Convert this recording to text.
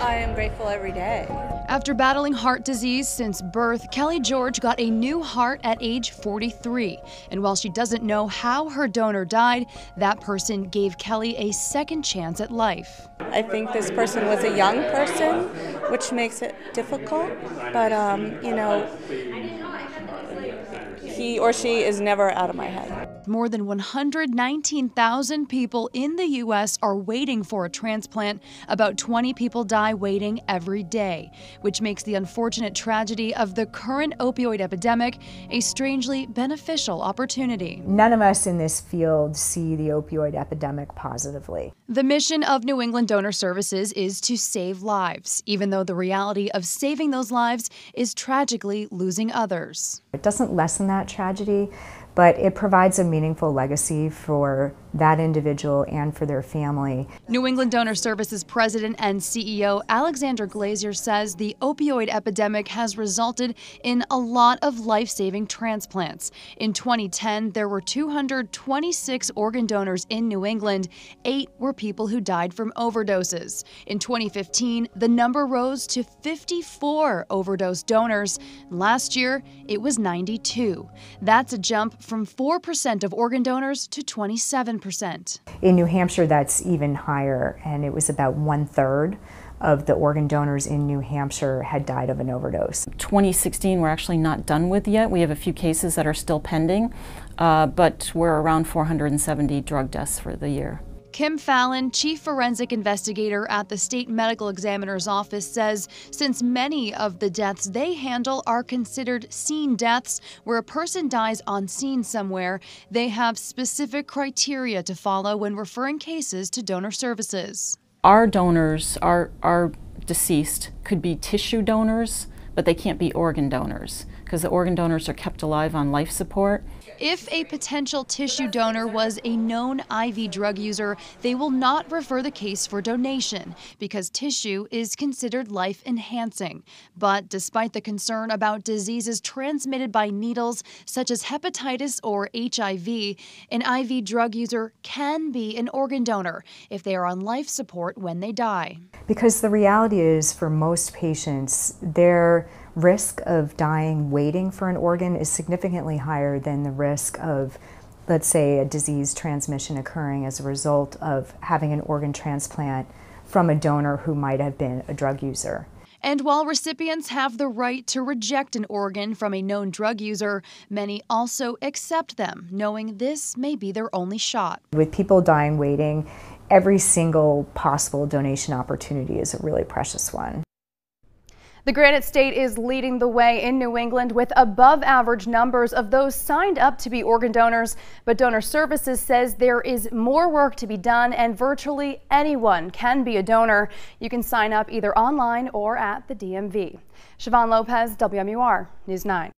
I am grateful every day. After battling heart disease since birth, Kelly George got a new heart at age 43. And while she doesn't know how her donor died, that person gave Kelly a second chance at life. I think this person was a young person, which makes it difficult, but he or she is never out of my head. More than 119,000 people in the U.S. are waiting for a transplant. About 20 people die waiting every day, which makes the unfortunate tragedy of the current opioid epidemic a strangely beneficial opportunity. None of us in this field see the opioid epidemic positively. The mission of New England Donor Services is to save lives, even though the reality of saving those lives is tragically losing others. It doesn't lessen that tragedy, but it provides a meaningful legacy for that individual and for their family. New England Donor Services President and CEO Alexander Glazier says the opioid epidemic has resulted in a lot of life-saving transplants. In 2010, there were 226 organ donors in New England. 8 were people who died from overdoses. In 2015, the number rose to 54 overdose donors. Last year, it was 92. That's a jump from 4% of organ donors to 27%. In New Hampshire, that's even higher, and it was about 1/3 of the organ donors in New Hampshire had died of an overdose. 2016 we're actually not done with yet. We have a few cases that are still pending, but we're around 470 drug deaths for the year. Kim Fallon, chief forensic investigator at the state medical examiner's office, says since many of the deaths they handle are considered scene deaths, where a person dies on scene somewhere, they have specific criteria to follow when referring cases to donor services. Our donors, our deceased, could be tissue donors, but they can't be organ donors because the organ donors are kept alive on life support. If a potential tissue donor was a known IV drug user, they will not refer the case for donation because tissue is considered life-enhancing. But despite the concern about diseases transmitted by needles, such as hepatitis or HIV, an IV drug user can be an organ donor if they are on life support when they die. Because the reality is, for most patients, their risk of dying waiting for an organ is significantly higher than the risk of, let's say, a disease transmission occurring as a result of having an organ transplant from a donor who might have been a drug user. And while recipients have the right to reject an organ from a known drug user, many also accept them, knowing this may be their only shot. With people dying waiting, every single possible donation opportunity is a really precious one. The Granite State is leading the way in New England with above average numbers of those signed up to be organ donors. But Donor Services says there is more work to be done and virtually anyone can be a donor. You can sign up either online or at the DMV. Siobhan Lopez, WMUR News 9.